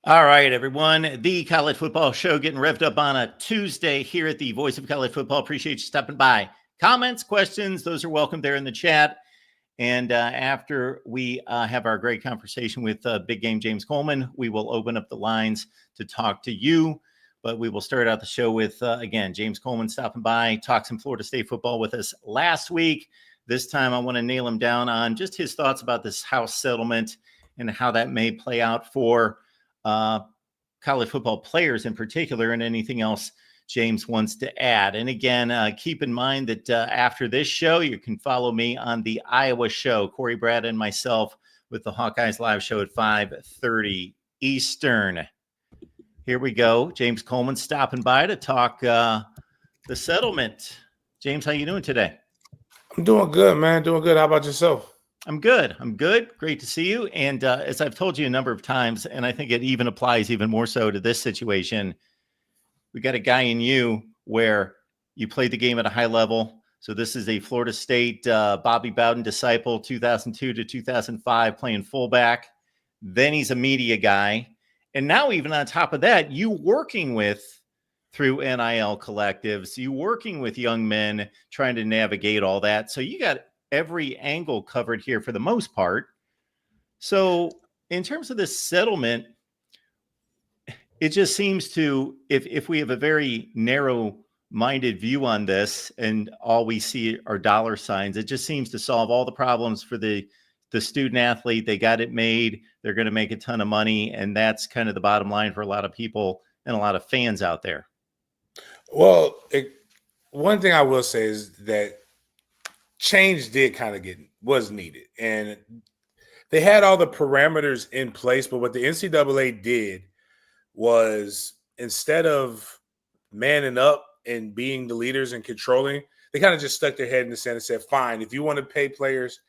All right, everyone. The College Football Show getting revved up on a Tuesday here at the Voice of College Football. Appreciate you stopping by. Comments, questions, those are welcome there in the chat. And after we have our great conversation with Big Game James Coleman, we will open up the lines to talk to you. But we will start out the show with, again, James Coleman stopping by, talk some Florida State football with us last week. This time I want to nail him down on just his thoughts about this House settlement and how that may play out for college football players in particular, and anything else James wants to add. And again, keep in mind that after this show, you can follow me on the Iowa show, Corey Brad and myself, with the Hawkeyes live show at 5:30 Eastern. Here we go. James Coleman stopping by to talk the settlement. James, how you doing today? I'm doing good, man. Doing good. How about yourself? I'm good. Great to see you. And as I've told you a number of times, and I think it even applies even more so to this situation, we got a guy in you where you played the game at a high level. So this is a Florida State Bobby Bowden disciple, 2002 to 2005, playing fullback. Then he's a media guy. And now even on top of that, you working with through NIL collectives, you working with young men trying to navigate all that. So you got every angle covered here for the most part. So in terms of this settlement, it just seems to, if we have a very narrow-minded view on this and all we see are dollar signs, it just seems to solve all the problems for the student athlete. They got it made. They're going to make a ton of money. And that's kind of the bottom line for a lot of people and a lot of fans out there. Well, one thing I will say is that change did kind of was needed. And they had all the parameters in place, but what the NCAA did was, instead of manning up and being the leaders and controlling, they kind of just stuck their head in the sand and said, fine, if you want to pay players,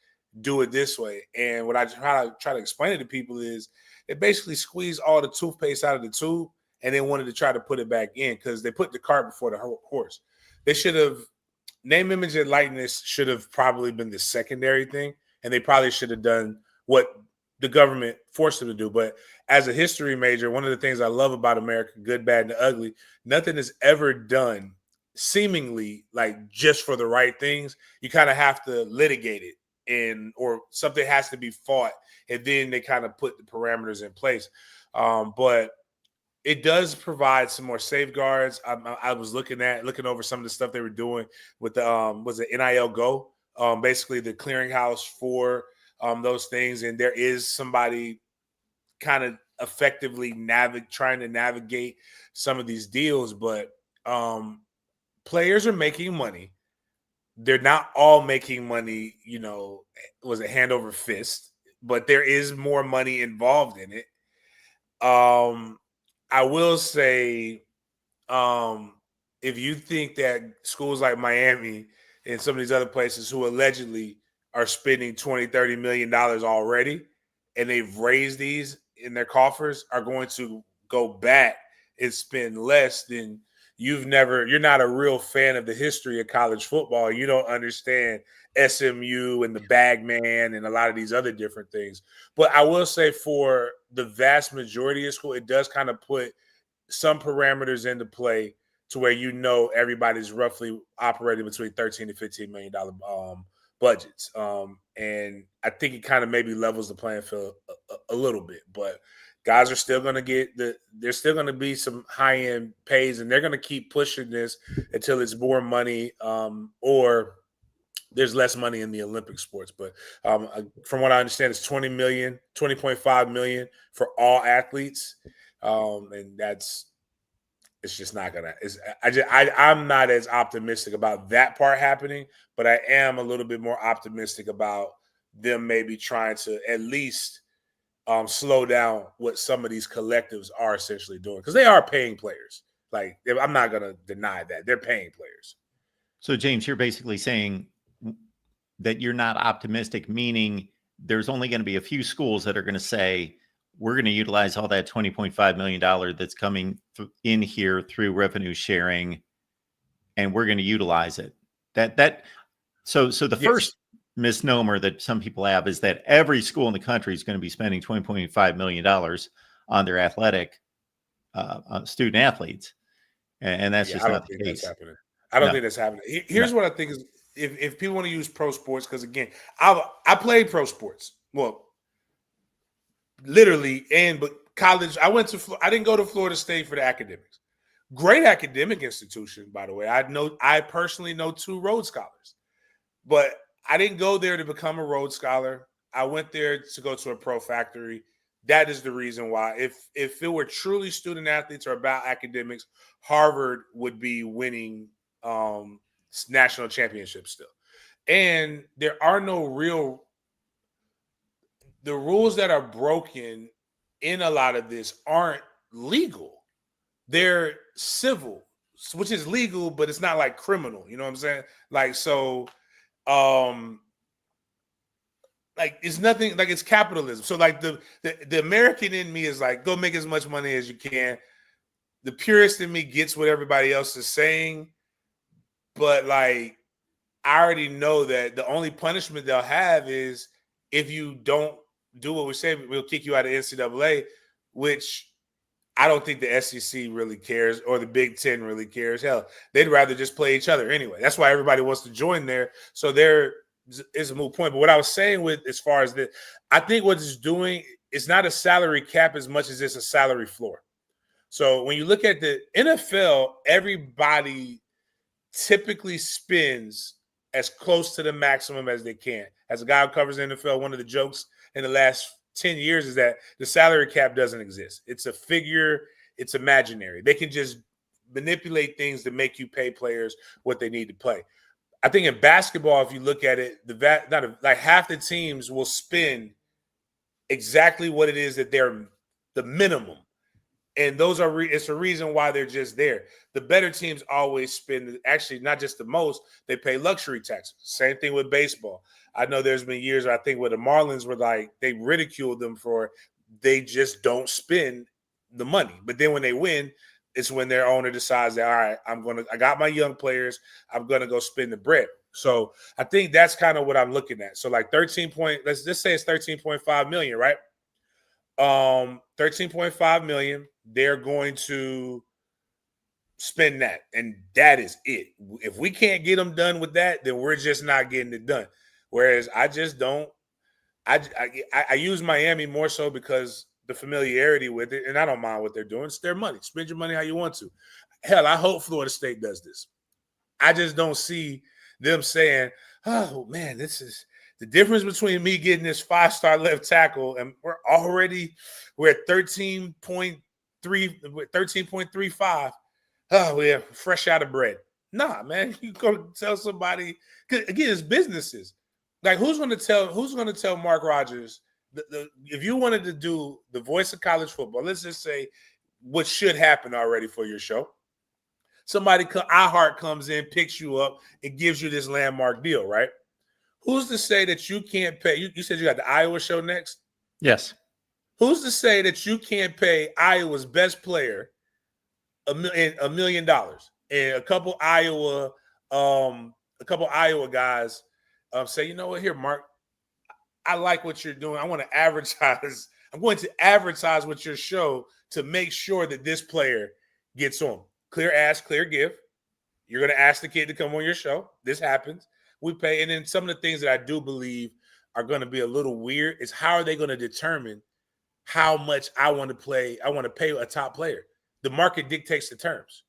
do it this way. And what I try to explain it to people is they basically squeezed all the toothpaste out of the tube and then wanted to try to put it back in because they put the cart before the horse. They should have – name, image, and likeness should have probably been the secondary thing, and they probably should have done what the government forced them to do. But as a history major, one of the things I love about America, good, bad, and the ugly, nothing is ever done seemingly like just for the right things. You kind of have to litigate it, or something has to be fought, and then they kind of put the parameters in place. But it does provide some more safeguards. I was looking over some of the stuff they were doing with the was it NIL Go, basically the clearinghouse for those things, and there is somebody kind of effectively trying to navigate some of these deals, but players are making money. They're not all making money, was it hand over fist, but there is more money involved in it. I will say, if you think that schools like Miami and some of these other places who allegedly are spending $20, $30 million already, and they've raised these in their coffers, are going to go back and spend less, then you're not a real fan of the history of college football. You don't understand SMU and the Bagman and a lot of these other different things. But I will say, for the vast majority of school, it does kind of put some parameters into play to where everybody's roughly operating between $13 to $15 million budgets. And I think it kind of maybe levels the playing field a little bit. But guys are still going to there's still going to be some high-end pays, and they're going to keep pushing this until it's more money, or there's less money in the Olympic sports. But from what I understand, it's $20.5 million for all athletes. And it's just not gonna. I'm not as optimistic about that part happening, but I am a little bit more optimistic about them maybe trying to at least slow down what some of these collectives are essentially doing, because they are paying players. Like, I'm not gonna deny that they're paying players. So, James, you're basically saying that you're not optimistic, meaning there's only going to be a few schools that are going to say, we're going to utilize all that $20.5 million that's coming in here through revenue sharing, and we're going to utilize it. So the Yes. first misnomer that some people have is that every school in the country is going to be spending $20.5 million on their athletic student athletes. And that's Yeah, just I not don't the think that's case. happening. I don't No, think that's happening. no. Here's what I think is if people want to use pro sports, because again, I played pro sports. Well, literally, but college. I didn't go to Florida State for the academics. Great academic institution, by the way. I personally know 2 Rhodes Scholars, but I didn't go there to become a Rhodes Scholar. I went there to go to a pro factory. That is the reason why. If it were truly student athletes or about academics, Harvard would be winning national championships still. And there are no real the rules that are broken in a lot of this aren't legal. They're civil, which is legal, but it's not like criminal. You know what I'm saying? Like, so like it's nothing, like it's capitalism. So like the American in me is like, go make as much money as you can. The purist in me gets what everybody else is saying, but like I already know that the only punishment they'll have is if you don't do what we say, we'll kick you out of NCAA, which I don't think the SEC really cares or the Big Ten really cares. Hell, they'd rather just play each other anyway. That's why everybody wants to join there. So there is a moot point. But what I was saying with as far as I think what it's doing is not a salary cap as much as it's a salary floor. So when you look at the NFL, everybody typically spends as close to the maximum as they can. As a guy who covers the NFL, one of the jokes in the last 10 years is that the salary cap doesn't exist. It's a figure. It's imaginary. They can just manipulate things to make you pay players what they need to play. I think in basketball, if you look at it, like half the teams will spend exactly what it is that they're the minimum. And those are it's a reason why they're just there. The better teams always spend, actually not just the most, they pay luxury taxes. Same thing with baseball. I know there's been years I think where the Marlins were like, they ridiculed them for they just don't spend the money. But then when they win, it's when their owner decides that, all right, I got my young players, I'm gonna go spend the bread. So I think that's kind of what I'm looking at. So like let's just say it's 13.5 million, right? 13.5 million. They're going to spend that, and that is it. If we can't get them done with that, then we're just not getting it done. Whereas I just don't. I use Miami more so because the familiarity with it, and I don't mind what they're doing. It's their money. Spend your money how you want to. Hell, I hope Florida State does this. I just don't see them saying, "Oh man, this is." The difference between me getting this 5-star left tackle and we're at 13.35. Oh, we're fresh out of bread. Nah, man, you go tell somebody. Again, it's businesses. Like who's going to tell Mark Rogers if you wanted to do the voice of college football? Let's just say what should happen already for your show. Somebody, iHeart comes in, picks you up, and gives you this landmark deal, right? Who's to say that you can't pay? You said you got the Iowa show next? Yes. Who's to say that you can't pay Iowa's best player $1 million and a couple Iowa guys say, you know what, here, Mark, I like what you're doing. I want to advertise. I'm going to advertise with your show to make sure that this player gets on. Clear ask, clear give. You're going to ask the kid to come on your show. This happens. We pay. And then some of the things that I do believe are going to be a little weird is how are they going to determine how much I want to pay a top player? The market dictates the terms.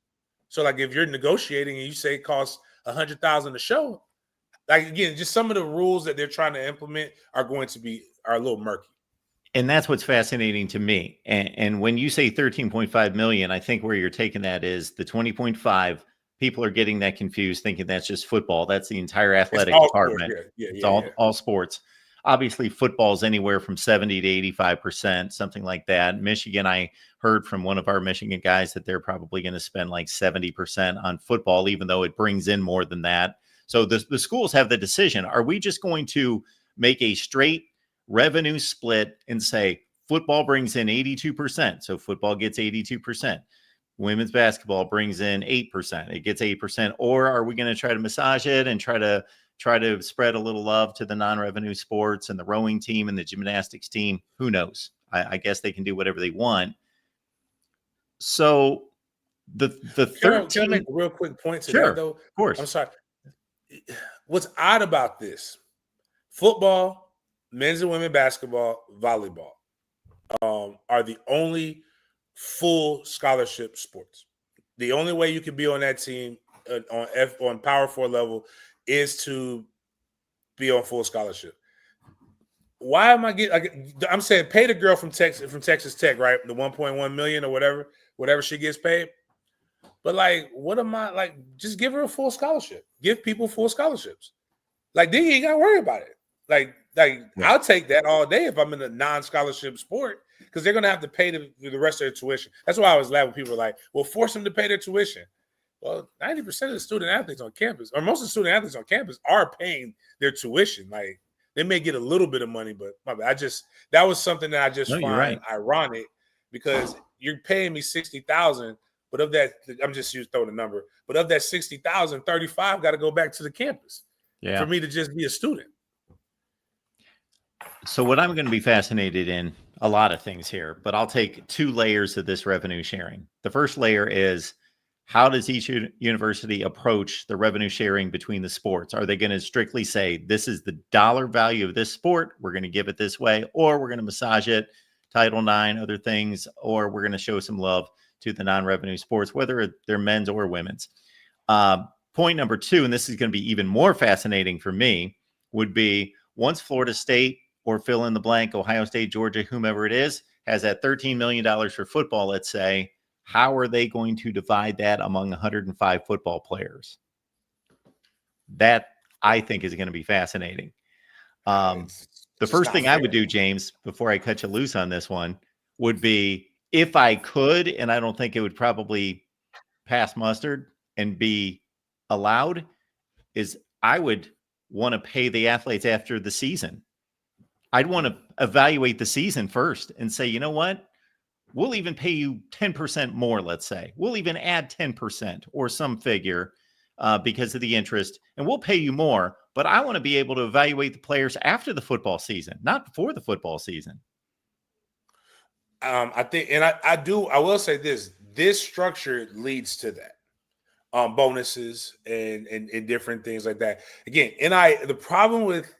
So like if you're negotiating and you say it costs $100,000 a show, like again, just some of the rules that they're trying to implement are a little murky. And that's what's fascinating to me. And when you say 13.5 million, I think where you're taking that is the 20.5. People are getting that confused, thinking that's just football. That's the entire athletic department. Sports, yeah. It's all sports. Obviously, football is anywhere from 70 to 85%, something like that. Michigan, I heard from one of our Michigan guys that they're probably going to spend like 70% on football, even though it brings in more than that. So the schools have the decision. Are we just going to make a straight revenue split and say football brings in 82%? So football gets 82%. Women's basketball brings in 8%. It gets 8%. Or are we going to try to massage it and try to spread a little love to the non-revenue sports and the rowing team and the gymnastics team? Who knows? I guess they can do whatever they want. So the Can I 13. make a real quick point to Sure, that, though? of course. I'm sorry. What's odd about this? Football, men's and women basketball, volleyball are the only full scholarship sports. The only way you can be on that team on Power 4 level is to be on full scholarship. Why am I getting? I'm saying pay the girl from Texas Tech, right? The 1.1 million or whatever she gets paid. But like, what am I like? Just give her a full scholarship. Give people full scholarships. Like, then you ain't gotta worry about it. Like Yeah. I'll take that all day if I'm in a non-scholarship sport because they're gonna have to pay the rest of their tuition. That's why I was laughing when people were like, "Well, force them to pay their tuition." Well, 90% of the student athletes on campus, or most of the student athletes on campus, are paying their tuition. Like, they may get a little bit of money, but my bad. That was something that I just No, you're find right. ironic because you're paying me $60,000, but of that, I'm just throwing a number. But of that 60,000, 35 got to go back to the campus for me to just be a student. So what I'm going to be fascinated in, a lot of things here, but I'll take 2 layers of this revenue sharing. The first layer is, how does each university approach the revenue sharing between the sports? Are they going to strictly say, this is the dollar value of this sport, we're going to give it this way, or we're going to massage it, Title IX, other things, or we're going to show some love to the non-revenue sports, whether they're men's or women's? Point number 2, and this is going to be even more fascinating for me, would be once Florida State or fill in the blank, Ohio State, Georgia, whomever it is, has that $13 million for football, let's say, how are they going to divide that among 105 football players? That, I think, is going to be fascinating. The first thing I would do, James, before I cut you loose on this one, would be, if I could, and I don't think it would probably pass mustard and be allowed, is I would want to pay the athletes after the season. I'd want to evaluate the season first and say, you know what? We'll even pay you 10% more, let's say. We'll even add 10% or some figure because of the interest, and we'll pay you more. But I want to be able to evaluate the players after the football season, not before the football season. I think, and I will say this structure leads to that. Bonuses and different things like that. Again, the problem with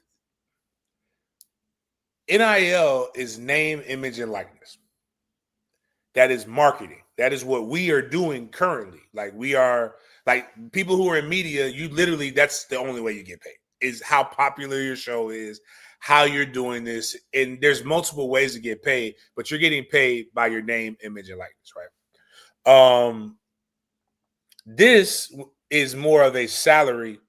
NIL is name, image, and likeness. That is marketing. That is what we are doing currently. Like, we are, like, people who are in media, you literally, that's the only way you get paid, is how popular your show is, how you're doing this. And there's multiple ways to get paid, but you're getting paid by your name, image, and likeness, right? This is more of a salary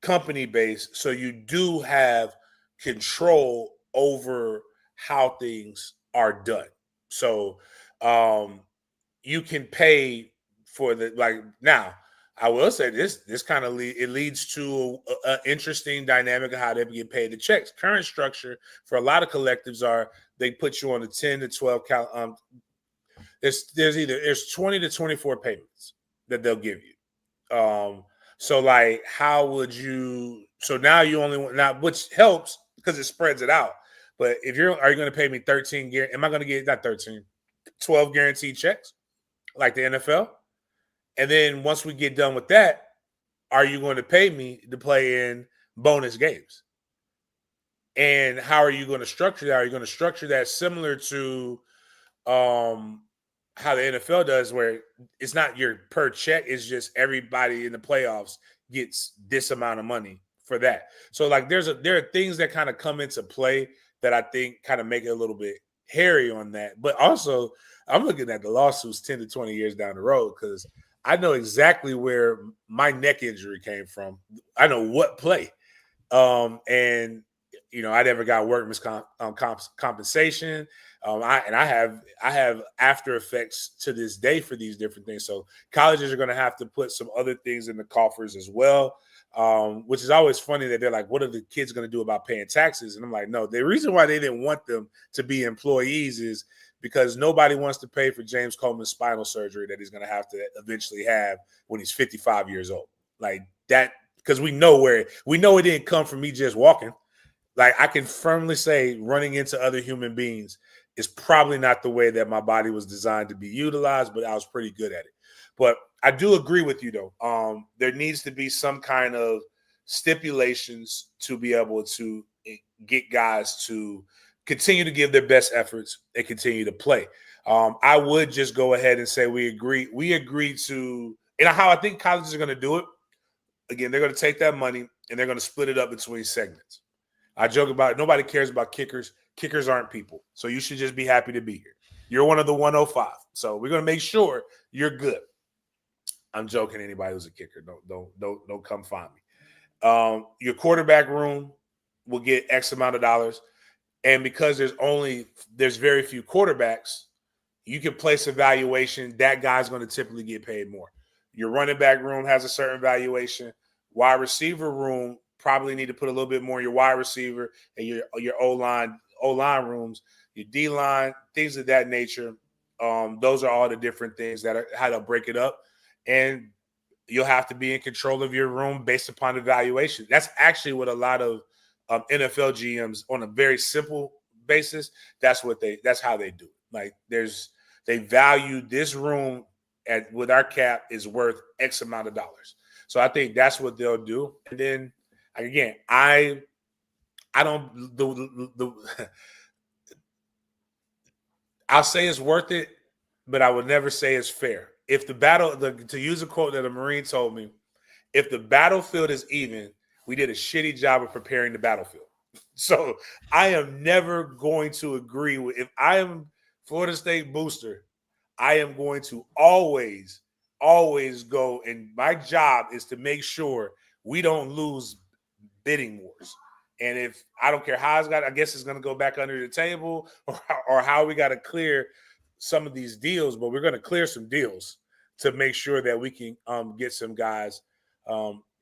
company base, so you do have control over how things are done. So you can pay for the, like, now I will say this kind of it leads to an interesting dynamic of how they get paid the checks. Current structure for a lot of collectives are they put you on the 10 to 12 count. There's 20 to 24 payments that they'll give you. So like, how would you? So now you only want, now, which helps because it spreads it out. But are you going to pay me 13? Am I going to get not 13, 12 guaranteed checks like the NFL? And then once we get done with that, are you going to pay me to play in bonus games? And how are you going to structure that? Are you going to structure that similar to how the NFL does, where it's not your per check, it's just everybody in the playoffs gets this amount of money for that. So like there are things that kind of come into play that I think kind of make it a little bit hairy on that. But also I'm looking at the lawsuits 10 to 20 years down the road because I know exactly where my neck injury came from. I know what play. And you know, I never got workman's compensation. I have after effects to this day for these different things. So colleges are going to have to put some other things in the coffers as well, which is always funny that they're like, what are the kids going to do about paying taxes? And I'm like, no, the reason why they didn't want them to be employees is because nobody wants to pay for James Coleman's spinal surgery that he's going to have to eventually have when he's 55 years old. Like that, because we know it didn't come from me just walking. Like I can firmly say running into other human beings It's probably not the way that my body was designed to be utilized, but I was pretty good at it. But I do agree with you, though. There needs to be some kind of stipulations to be able to get guys to continue to give their best efforts and continue to play. I would just go ahead and say we agree to, and how I think colleges are going to do it. Again, they're going to take that money and they're going to split it up between segments. I joke about it. Nobody cares about kickers. Kickers aren't people. So you should just be happy to be here. You're one of the 105. So we're going to make sure you're good. I'm joking. Anybody who's a kicker, don't come find me. Your quarterback room will get X amount of dollars. And because there's very few quarterbacks, you can place a valuation. That guy's going to typically get paid more. Your running back room has a certain valuation. Wide receiver room probably need to put a little bit more in your wide receiver and your O-line rooms, your D-line, things of that nature. Those are all the different things that are how to break it up. And you'll have to be in control of your room based upon the valuation. That's actually what a lot of NFL GMs, on a very simple basis, that's how they do it. Like they value this room with our cap is worth X amount of dollars. So I think that's what they'll do. And then again, I don't I'll say it's worth it, but I would never say it's fair. If to use a quote that a Marine told me, if the battlefield is even, we did a shitty job of preparing the battlefield. So I am never going to agree with, if I am Florida State booster, I am going to always go, and my job is to make sure we don't lose bidding wars. And if I don't care how I guess it's going to go back under the table or how we got to clear some of these deals, but we're going to clear some deals to make sure that we can get some guys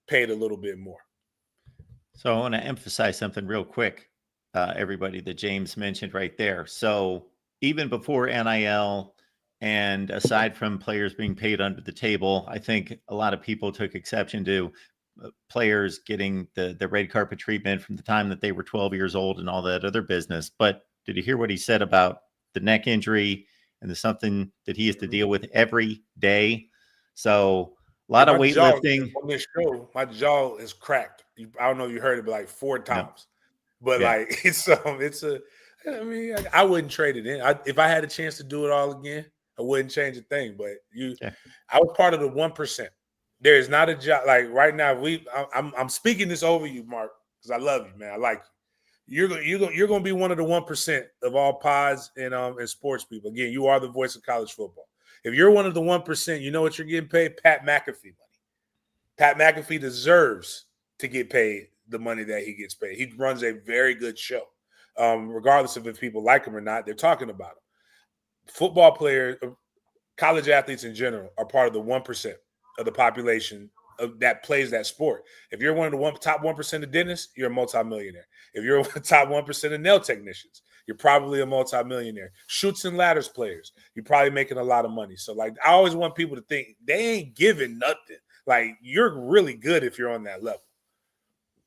paid a little bit more. So I want to emphasize something real quick, everybody, that James mentioned right there. So even before NIL, and aside from players being paid under the table, I think a lot of people took exception to players getting the red carpet treatment from the time that they were 12 years old and all that other business. But did you hear what he said about the neck injury and the something that he has to deal with every day? So a lot of weightlifting. On this show, my jaw is cracked. I don't know if you heard it, but like 4 times. No. But like I mean, I wouldn't trade it in. If I had a chance to do it all again, I wouldn't change a thing. But I was part of the 1%. There is not a job like right now. I'm speaking this over you, Mark, because I love you, man. I like you. You're going to be one of the 1% of all pods and sports people. Again, you are the voice of college football. If you're one of the 1%, you know what you're getting paid? Pat McAfee money. Pat McAfee deserves to get paid the money that he gets paid. He runs a very good show. Regardless of if people like him or not, they're talking about him. Football players, college athletes in general, are part of the 1% of the population that plays that sport. If you're one of the top 1% of dentists, you're a multimillionaire. If you're the top 1% of nail technicians, you're probably a multimillionaire. Chutes and ladders players, you're probably making a lot of money. So, like, I always want people to think they ain't giving nothing. Like, you're really good if you're on that level.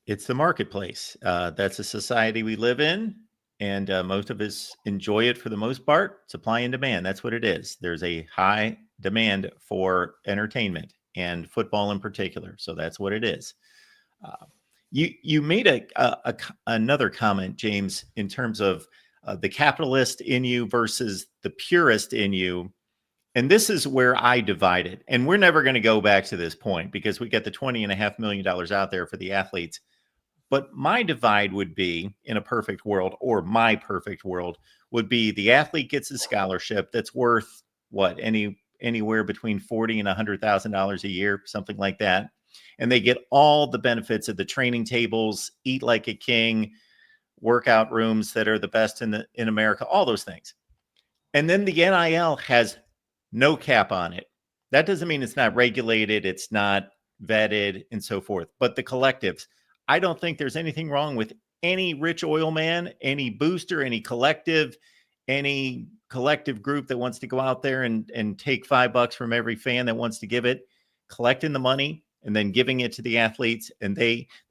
It's the marketplace. That's a society we live in, and most of us enjoy it for the most part. Supply and demand. That's what it is. There's a high demand for entertainment and football in particular. So that's what it is. You made another comment, James, in terms of the capitalist in you versus the purist in you. And this is where I divided. And we're never going to go back to this point because we get the $20.5 million out there for the athletes. But my divide would be, in a perfect world, or my perfect world, would be the athlete gets a scholarship that's worth what, anywhere between $40,000 and $100,000 a year, something like that. And they get all the benefits of the training tables, eat like a king, workout rooms that are the best in America, all those things. And then the NIL has no cap on it. That doesn't mean it's not regulated, it's not vetted, and so forth. But the collectives, I don't think there's anything wrong with any rich oil man, any booster, any collective group that wants to go out there and take $5 from every fan that wants to give it, collecting the money and then giving it to the athletes. And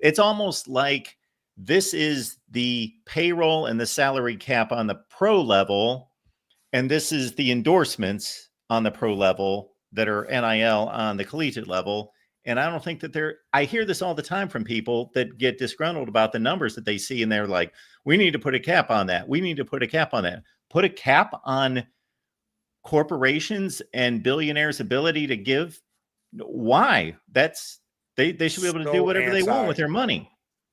it's almost like this is the payroll and the salary cap on the pro level, and this is the endorsements on the pro level that are NIL on the collegiate level. And I don't think that I hear this all the time from people that get disgruntled about the numbers that they see. And they're like, we need to put a cap on that. We need to put a cap on that. Put a cap on corporations and billionaires' ability to give. Why? They should be able to do whatever they want with their money.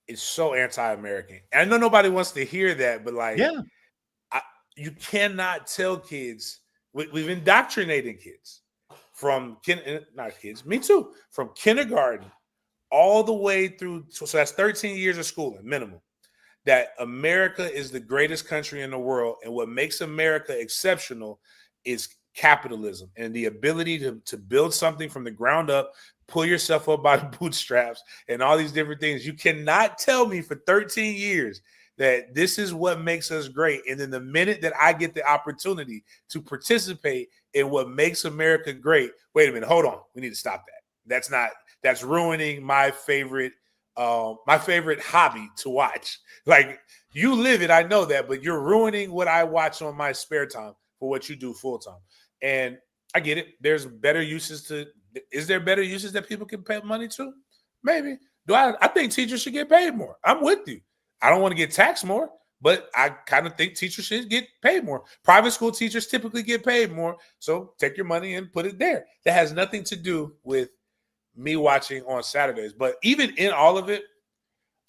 It's so anti-American. I know nobody wants to hear that, but like, yeah, you cannot tell kids. We've indoctrinated kids from me too, from kindergarten all the way through. So that's 13 years of schooling minimum. That America is the greatest country in the world, and what makes America exceptional is capitalism and the ability to build something from the ground up, pull yourself up by the bootstraps, and all these different things. You cannot tell me for 13 years that this is what makes us great. And then the minute that I get the opportunity to participate in what makes America great, wait a minute, hold on. We need to stop that. That's ruining my favorite hobby to watch. Like, you live it, I know that, but you're ruining what I watch on my spare time for what you do full time. And I get it. There's better uses is there better uses that people can pay money to? Maybe. I think teachers should get paid more. I'm with you. I don't want to get taxed more, but I kind of think teachers should get paid more. Private school teachers typically get paid more. So take your money and put it there. That has nothing to do with me watching on Saturdays. But even in all of it,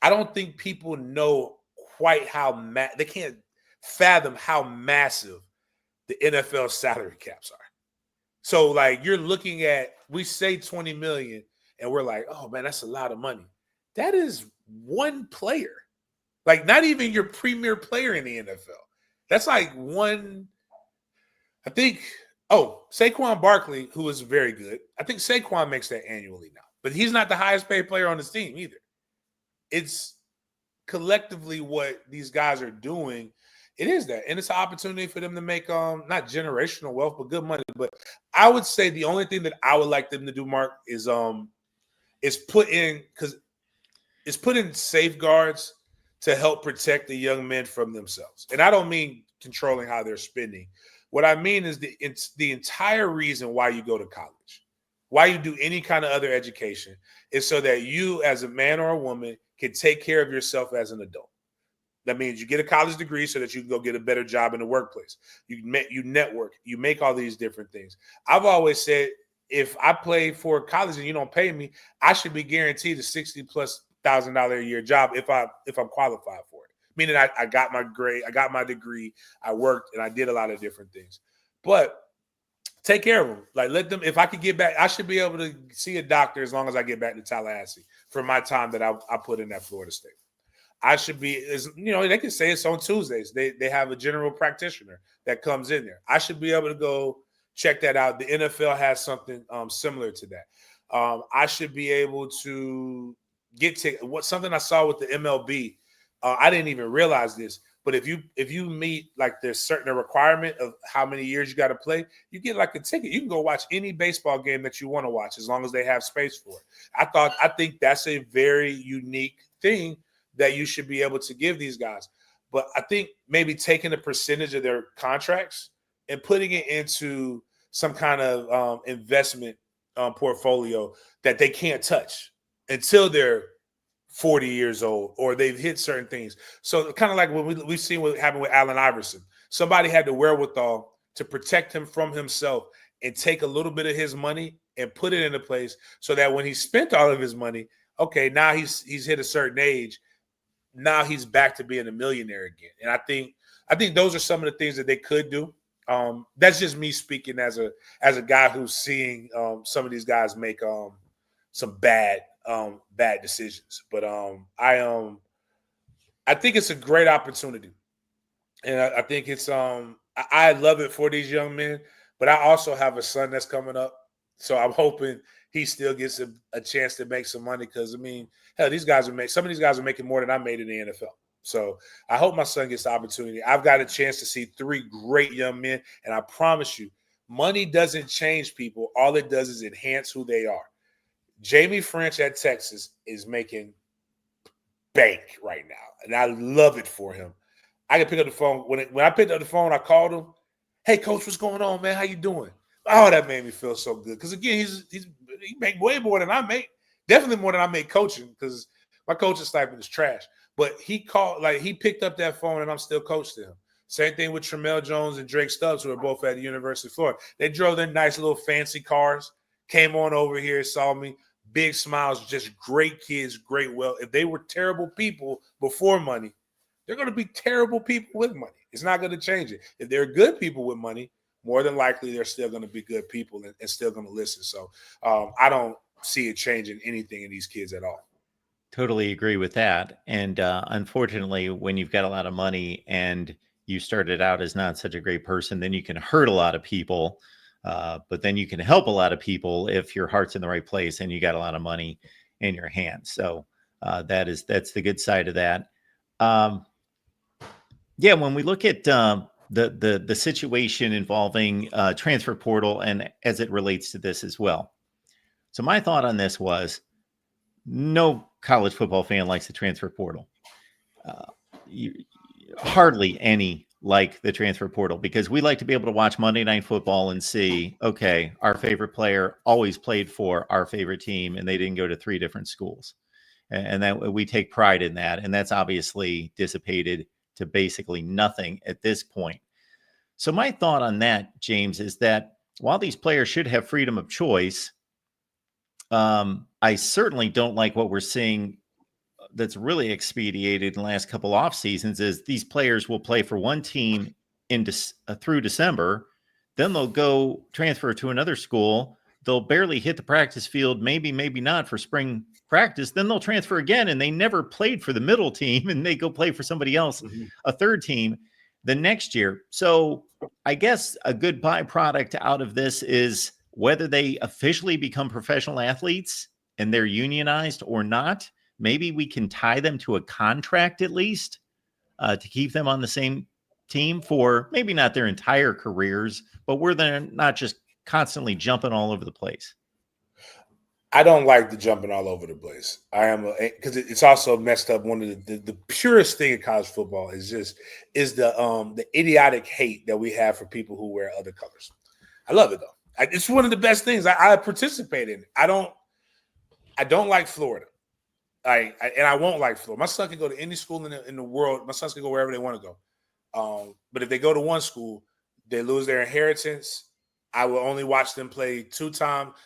I don't think people know quite how they can't fathom how massive the NFL salary caps are. So like, you're looking at, we say 20 million and we're like, oh man, that's a lot of money. That is one player. Like, not even your premier player in the NFL. That's like one, I think, Saquon Barkley, who is very good. I think Saquon makes that annually now. But he's not the highest paid player on his team either. It's collectively what these guys are doing. It is that. And it's an opportunity for them to make not generational wealth, but good money. But I would say the only thing that I would like them to do, Mark, is put in safeguards to help protect the young men from themselves. And I don't mean controlling how they're spending. What I mean is the entire reason why you go to college, why you do any kind of other education, is so that you as a man or a woman can take care of yourself as an adult. That means you get a college degree so that you can go get a better job in the workplace. You network, you make all these different things. I've always said, if I play for college and you don't pay me, I should be guaranteed a $60,000+ a year job if I'm qualified for it. Meaning I got my grade, I got my degree, I worked, and I did a lot of different things. But take care of them. Like, let them, if I could get back, I should be able to see a doctor as long as I get back to Tallahassee for my time that I put in at Florida State. I should be, they can say it's on Tuesdays. They have a general practitioner that comes in there. I should be able to go check that out. The NFL has something similar to that. I should be able to get something I saw with the MLB. I didn't even realize this, but if you meet like there's a requirement of how many years you got to play, you get like a ticket. You can go watch any baseball game that you want to watch as long as they have space for it. I think that's a very unique thing that you should be able to give these guys. But I think maybe taking a percentage of their contracts and putting it into some kind of investment portfolio that they can't touch until they're 40 years old or they've hit certain things. So kind of like when we've seen what happened with Allen Iverson. Somebody had the wherewithal to protect him from himself and take a little bit of his money and put it into place so that when he spent all of his money, okay, now he's hit a certain age. Now he's back to being a millionaire again. And I think those are some of the things that they could do. That's just me speaking as a guy who's seeing some of these guys make some bad decisions. But I think it's a great opportunity, and I think it's I love it for these young men. But I also have a son that's coming up, so I'm hoping he still gets a chance to make some money. Because I mean, hell, some of these guys are making more than I made in the NFL. So I hope my son gets the opportunity. I've got a chance to see 3 great young men, and I promise you, money doesn't change people. All it does is enhance who they are. Jamie French at Texas is making bank right now, and I love it for him. I can pick up the phone. When I picked up the phone, I called him. Hey, coach, what's going on, man? How you doing? Oh, that made me feel so good. Because again, he make way more than I make. Definitely more than I make coaching. Because my coaching stipend is trash. But he picked up that phone, and I'm still coaching him. Same thing with Tramel Jones and Drake Stubbs, who are both at the University of Florida. They drove their nice little fancy cars, came on over here, saw me. Big smiles, just great kids, great well. If they were terrible people before money, they're going to be terrible people with money. It's not going to change it. If they're good people with money, more than likely they're still going to be good people and still going to listen. So I don't see it changing anything in these kids at all. Totally agree with that. And unfortunately, when you've got a lot of money and you started out as not such a great person, then you can hurt a lot of people. But then you can help a lot of people if your heart's in the right place and you got a lot of money in your hands. So that's the good side of that. Yeah, when we look at the situation involving transfer portal and as it relates to this as well. So my thought on this was no college football fan likes the transfer portal. Hardly any like the transfer portal because we like to be able to watch Monday Night Football and see, okay, our favorite player always played for our favorite team and they didn't go to 3 different schools. And that we take pride in that. And that's obviously dissipated to basically nothing at this point. So my thought on that, James, is that while these players should have freedom of choice, I certainly don't like what we're seeing that's really expedited in the last couple off seasons is these players will play for one team through December. Then they'll go transfer to another school. They'll barely hit the practice field, maybe not for spring practice. Then they'll transfer again, and they never played for the middle team, and they go play for somebody else, a third team, the next year. So I guess a good byproduct out of this is whether they officially become professional athletes and they're unionized or not. Maybe we can tie them to a contract at least to keep them on the same team for maybe not their entire careers, but where they're not just constantly jumping all over the place. I don't like the jumping all over the place. Because it's also messed up. One of the purest thing in college football is the idiotic hate that we have for people who wear other colors. I love it though. It's one of the best things. I participate in it. I don't like Florida. And I won't like Florida. My son can go to any school in the world. My sons can go wherever they want to go. But if they go to one school, they lose their inheritance. I will only watch them play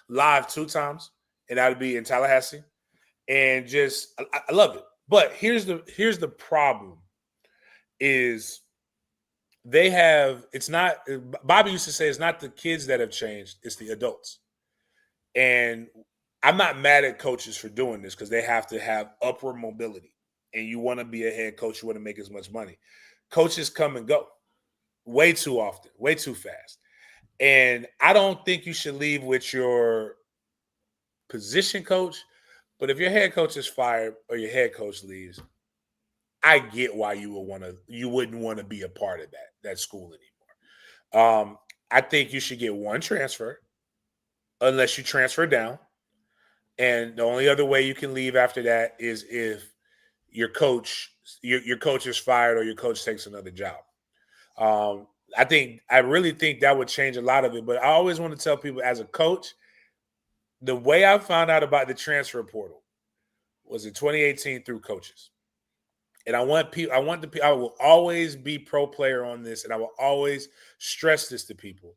live two times, and that would be in Tallahassee. And I love it. But here's the problem: is it's not. Bobby used to say it's not the kids that have changed; it's the adults. And I'm not mad at coaches for doing this because they have to have upward mobility. And you want to be a head coach, you want to make as much money. Coaches come and go way too often, way too fast. And I don't think you should leave with your position coach. But if your head coach is fired or your head coach leaves, I get why you wouldn't want to be a part of that school anymore. I think you should get one transfer unless you transfer down. And the only other way you can leave after that is if your coach is fired or your coach takes another job. I really think that would change a lot of it. But I always want to tell people as a coach, the way I found out about the transfer portal was in 2018 through coaches. And I will always be pro player on this, and I will always stress this to people.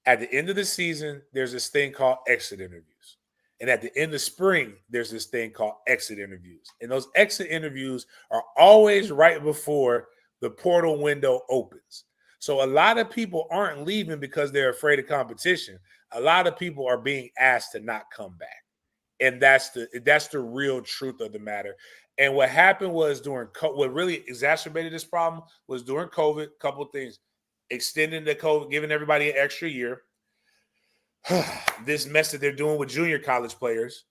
At the end of the season, there's this thing called exit interviews. And at the end of spring, there's this thing called exit interviews. And those exit interviews are always right before the portal window opens. So a lot of people aren't leaving because they're afraid of competition. A lot of people are being asked to not come back. And that's the real truth of the matter. And what happened was what really exacerbated this problem was during COVID, a couple of things. Extending the COVID, giving everybody an extra year. This mess that they're doing with junior college players,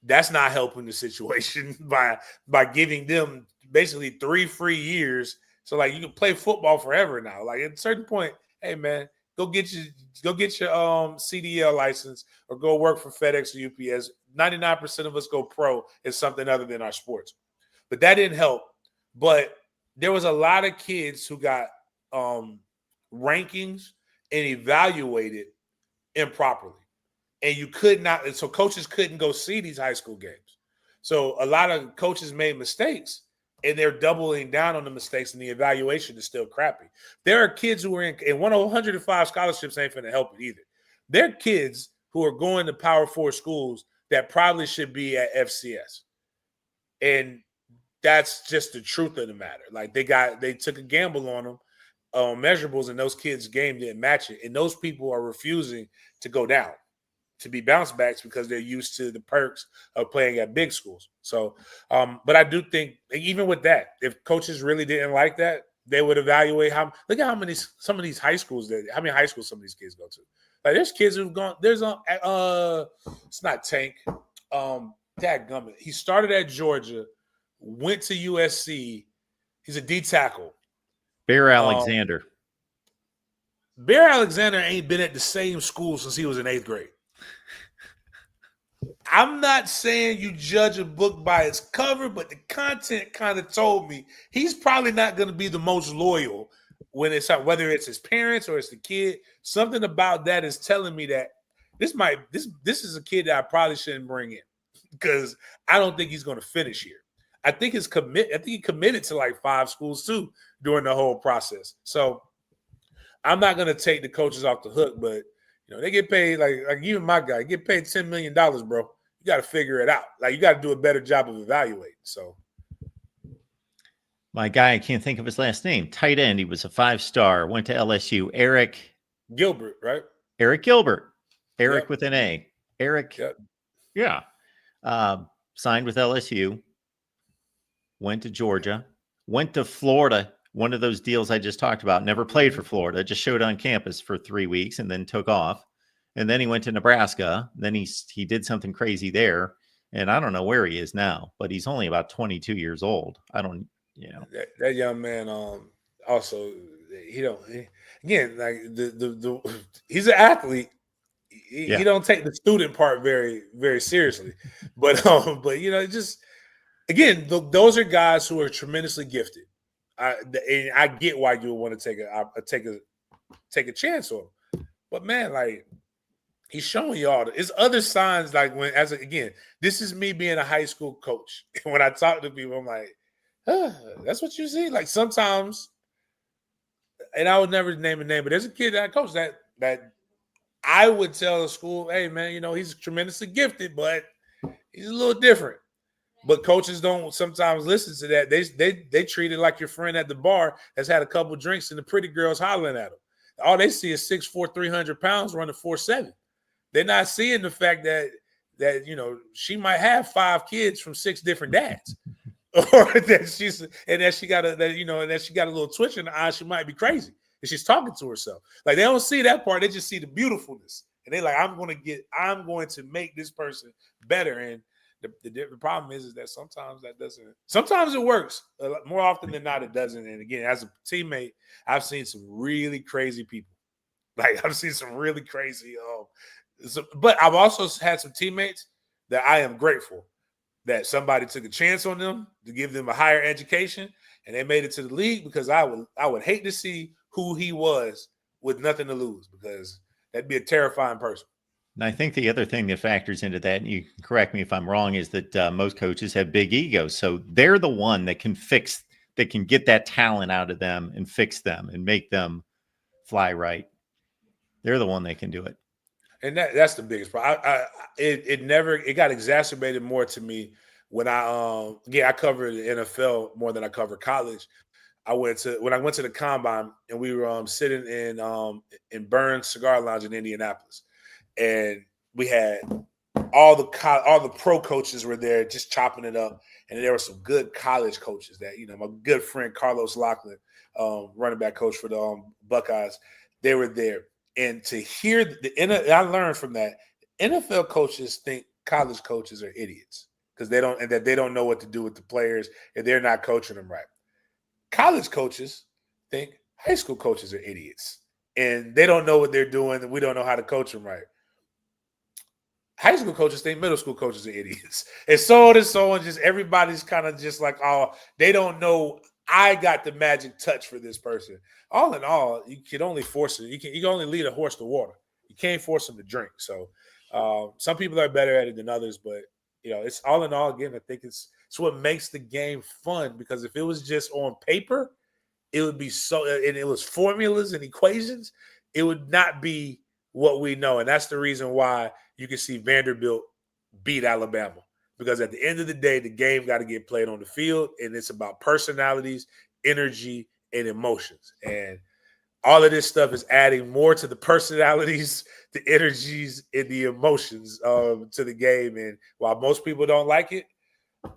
that's not helping the situation by giving them basically 3 free years. So like you can play football forever now. Like at a certain point, hey man, go get your CDL license or go work for FedEx or UPS. 99% of us go pro in something other than our sports. but that didn't help. But there was a lot of kids who got rankings and evaluated improperly. And you could not, and so coaches couldn't go see these high school games. So a lot of coaches made mistakes and they're doubling down on the mistakes, and the evaluation is still crappy. There are kids who are in 105 scholarships ain't going to help it either. There are kids who are going to Power 4 schools that probably should be at FCS. And that's just the truth of the matter. Like they took a gamble on them measurables, and those kids' game didn't match it. And those people are refusing to go down, to be bounce backs, because they're used to the perks of playing at big schools. So, but I do think even with that, if coaches really didn't like that, they would evaluate look at how many some of these high schools how many high schools some of these kids go to. Like there's kids who've gone. There's it's not Tank. Dadgummit. He started at Georgia, went to USC. He's a D tackle. Bear Alexander. Bear Alexander ain't been at the same school since he was in 8th grade. I'm not saying you judge a book by its cover, but the content kind of told me he's probably not going to be the most loyal when it's whether it's his parents or it's the kid. Something about that is telling me that this is a kid that I probably shouldn't bring in, because I don't think he's going to finish here. I think he committed to like 5 schools too during the whole process. So I'm not going to take the coaches off the hook, but they get paid like even my guy get paid $10 million, bro. You got to figure it out. Like you got to do a better job of evaluating. So my guy, I can't think of his last name. Tight end. He was a 5-star. Went to LSU. Eric Gilbert, right? Eric Gilbert. Eric with an A. Eric. Yep. Yeah. Signed with LSU. Went to Georgia. Went to Florida. One of those deals I just talked about. Never played for Florida. Just showed on campus for 3 weeks and then took off. And then he went to Nebraska. Then he did something crazy there. And I don't know where he is now, but he's only about 22 years old. I don't, that young man. Also, again, like he's an athlete. He don't take the student part very, very seriously. But just again, those are guys who are tremendously gifted. I get why you would want to take a chance on him, but man, like he's showing you all. It's other signs. Like this is me being a high school coach. When I talk to people, I'm like, that's what you see. Like sometimes, and I would never name a name, but there's a kid that I coach that I would tell the school, hey man, he's tremendously gifted, but he's a little different. But coaches don't sometimes listen to that. They treat it like your friend at the bar that's had a couple drinks and the pretty girls hollering at him. All they see is 6'4", 300 pounds running 4'7". They're not seeing the fact that she might have 5 kids from 6 different dads, or that she got a little twitch in the eye. She might be crazy and she's talking to herself. Like they don't see that part. They just see the beautifulness, and they're like, I'm going to make this person better. And the problem is that sometimes that doesn't. Sometimes it works. More often than not, it doesn't. And again, as a teammate, I've seen some really crazy people. Like I've seen some really crazy. But I've also had some teammates that I am grateful that somebody took a chance on them to give them a higher education, and they made it to the league, because I would hate to see who he was with nothing to lose, because that'd be a terrifying person. And I think the other thing that factors into that, and you can correct me if I'm wrong, is that most coaches have big egos. So they're the one that can get that talent out of them and fix them and make them fly right. They're the one that can do it. And that's the biggest problem. It got exacerbated more to me when I covered the NFL more than I covered college. When I went to the combine, and we were sitting in Burns Cigar Lounge in Indianapolis. And we had all the pro coaches were there just chopping it up. And there were some good college coaches that, my good friend Carlos Loughlin, running back coach for the Buckeyes, they were there. And to hear I learned from that, NFL coaches think college coaches are idiots because they don't know what to do with the players and they're not coaching them right. College coaches think high school coaches are idiots and they don't know what they're doing and we don't know how to coach them right. high school coaches think middle school coaches are idiots. And so on and so on. Just everybody's kind of just like, oh, they don't know I got the magic touch for this person. All in all, you can only force it. You can only lead a horse to water. You can't force them to drink. So some people are better at it than others, but it's all in all, again, I think it's what makes the game fun, because if it was just on paper, it would be and it was formulas and equations, it would not be what we know. And that's the reason why you can see Vanderbilt beat Alabama, because at the end of the day, the game got to get played on the field, and it's about personalities, energy, and emotions. And all of this stuff is adding more to the personalities, the energies, and the emotions to the game. And while most people don't like it,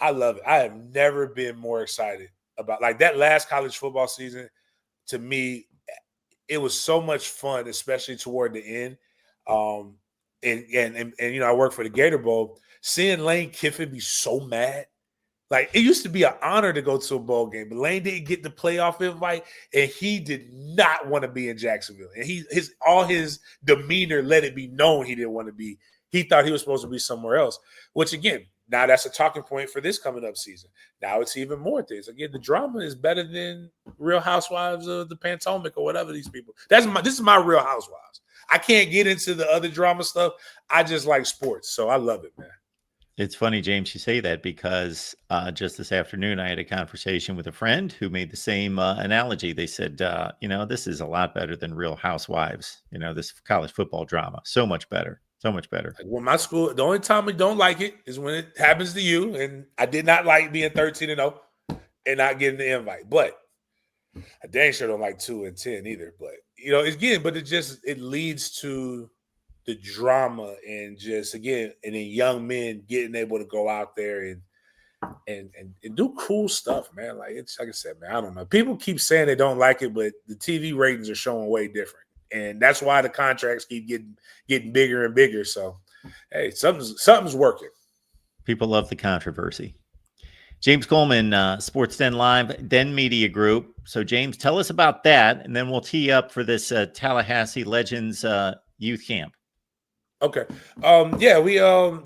I love it. I have never been more excited about, like, that last college football season. To me, it was so much fun, especially toward the end. And I work for the Gator Bowl. Seeing Lane Kiffin be so mad. Like, it used to be an honor to go to a bowl game, but Lane didn't get the playoff invite, and he did not want to be in Jacksonville. And all his demeanor let it be known he didn't want to be. He thought he was supposed to be somewhere else, which, again, now that's a talking point for this coming up season. Now it's even more things. Again, the drama is better than Real Housewives of the Potomac or whatever these people. This is my Real Housewives. I can't get into the other drama stuff. I just like sports, so I love it, man. It's funny, James, you say that, because just this afternoon I had a conversation with a friend who made the same analogy. They said, this is a lot better than Real Housewives. This college football drama, so much better, so much better. Like, when my school, the only time we don't like it is when it happens to you. And I did not like being 13-0 and not getting the invite. But I dang sure don't like 2-10 either. But it leads to the drama, and just, again, and then young men getting able to go out there and do cool stuff, man. Like, it's like I said, man, I don't know. People keep saying they don't like it, but the TV ratings are showing way different. And that's why the contracts keep getting bigger and bigger. So, hey, something's working. People love the controversy. James Coleman, Sports Den Live, Den Media Group. So, James, tell us about that, and then we'll tee up for this Tallahassee Legends youth camp. Okay. We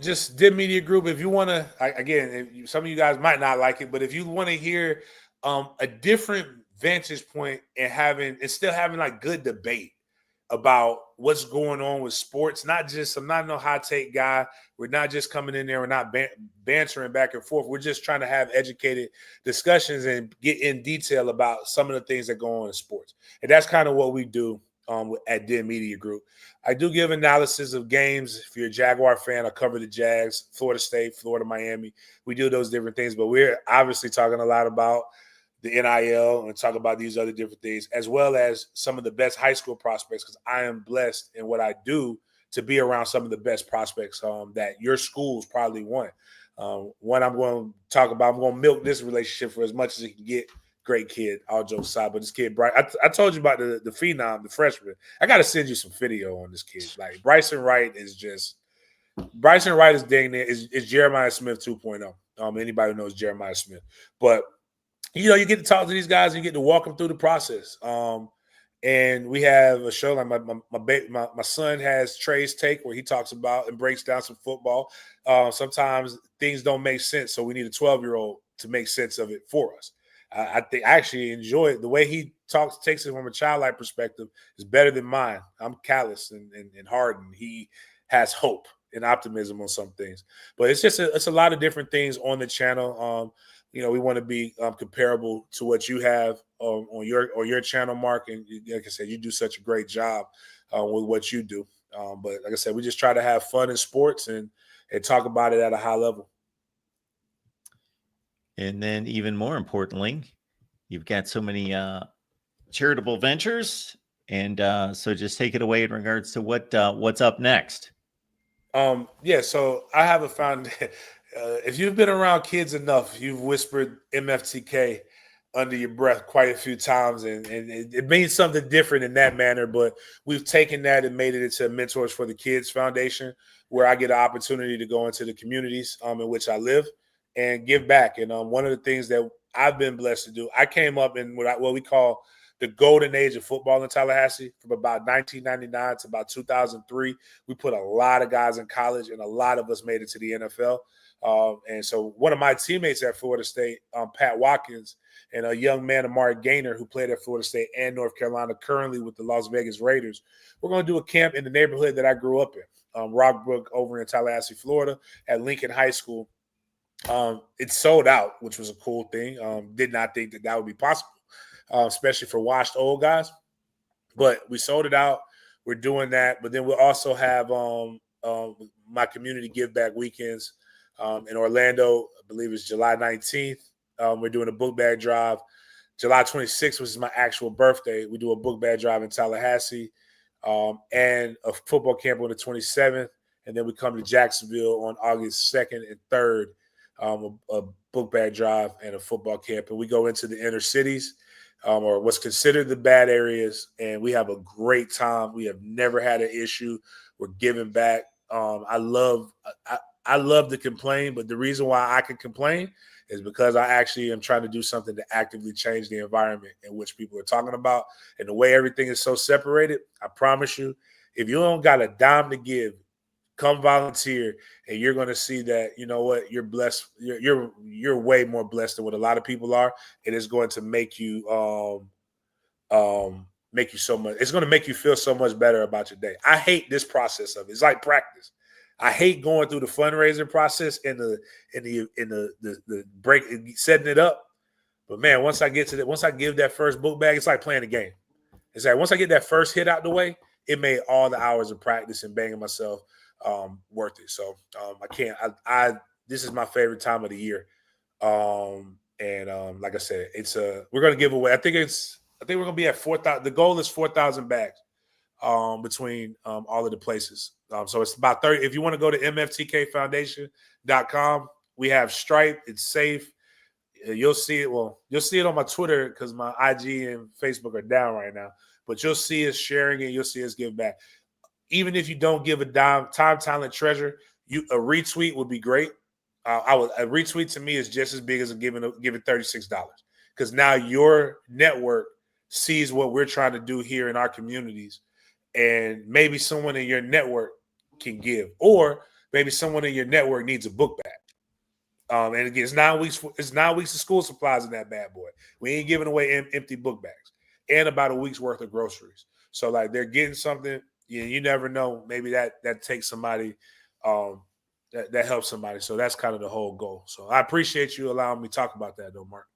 just Den Media Group. If you want to, again, some of you guys might not like it, but if you want to hear a different vantage point and still having like good debate about what's going on with sports, I'm not no hot take guy. We're not just coming in there. We're not bantering back and forth. We're just trying to have educated discussions and get in detail about some of the things that go on in sports. And that's kind of what we do at Den Media Group. I do give analysis of games. If you're a Jaguar fan, I cover the Jags, Florida State, Florida, Miami. We do those different things, but we're obviously talking a lot about the NIL and talk about these other different things, as well as some of the best high school prospects, because I am blessed in what I do to be around some of the best prospects that your schools probably want. One I'm going to talk about, I'm going to milk this relationship for as much as it can get. Great kid, all jokes aside, but this kid, I told you about the phenom, the freshman. I got to send you some video on this kid. Like, Bryson Wright is dang near is Jeremiah Smith 2.0. Anybody who knows Jeremiah Smith, but you get to talk to these guys and you get to walk them through the process. And we have a show like my son has Trey's Take, where he talks about and breaks down some football. Sometimes things don't make sense, so we need a 12-year-old to make sense of it for us. I think I actually enjoy it. The way he takes it from a childlike perspective is better than mine. I'm callous and hardened. He has hope and optimism on some things, but it's a lot of different things on the channel. We want to be comparable to what you have on your channel, Mark. And like I said, you do such a great job with what you do. But like I said, we just try to have fun in sports and talk about it at a high level. And then, even more importantly, you've got so many charitable ventures, and so just take it away in regards to what's up next. So I have a foundation. If you've been around kids enough, you've whispered MFTK under your breath quite a few times, and it means something different in that manner. But we've taken that and made it into Mentors for the Kids Foundation, where I get an opportunity to go into the communities in which I live and give back. And one of the things that I've been blessed to do, I came up in what we call the golden age of football in Tallahassee from about 1999 to about 2003. We put a lot of guys in college, and a lot of us made it to the NFL. And so one of my teammates at Florida State, Pat Watkins, and a young man, Amari Gaynor, who played at Florida State and North Carolina, currently with the Las Vegas Raiders, we're going to do a camp in the neighborhood that I grew up in, Rockbrook over in Tallahassee, Florida, at Lincoln High School. It sold out, which was a cool thing. Did not think that would be possible, especially for washed old guys. But we sold it out. We're doing that. But then we'll also have my community give back weekends in Orlando. I believe it's July 19th. We're doing a book bag drive. July 26th, which is my actual birthday, we do a book bag drive in Tallahassee and a football camp on the 27th. And then we come to Jacksonville on August 2nd and 3rd, a book bag drive and a football camp. And we go into the inner cities or what's considered the bad areas, and we have a great time. We have never had an issue. We're giving back. I love to complain, but the reason why I can complain is because I actually am trying to do something to actively change the environment in which people are talking about. And the way everything is so separated, I promise you, if you don't got a dime to give, come volunteer, and you're going to see that, you know what, you're blessed. You're way more blessed than what a lot of people are. It is going to make you make you so much. It's going to make you feel so much better about your day. I hate this process of it. It's like practice. I hate going through the fundraising process and the break, setting it up. But man, once I get to that, once I give that first book bag, it's like playing a game. It's like once I get that first hit out the way, it made all the hours of practice and banging myself worth it. So I can't. This is my favorite time of the year. Like I said, we're gonna give away. I think we're gonna be at 4,000. The goal is 4,000 bags between all of the places. So it's about 30. If you want to go to mftkfoundation.com, we have Stripe. It's safe. You'll see it. Well, you'll see it on my Twitter because my IG and Facebook are down right now. But you'll see us sharing it. You'll see us give back. Even if you don't give a dime, time, talent, treasure, a retweet would be great. A retweet to me is just as big as giving $36 because now your network sees what we're trying to do here in our communities, and maybe someone in your network can give, or maybe someone in your network needs a book bag. And again, it's 9 weeks. It's 9 weeks of school supplies in that bad boy. We ain't giving away empty book bags, and about a week's worth of groceries. So like they're getting something. You never know. Maybe that takes somebody, that helps somebody. So that's kind of the whole goal. So I appreciate you allowing me to talk about that, though, Mark.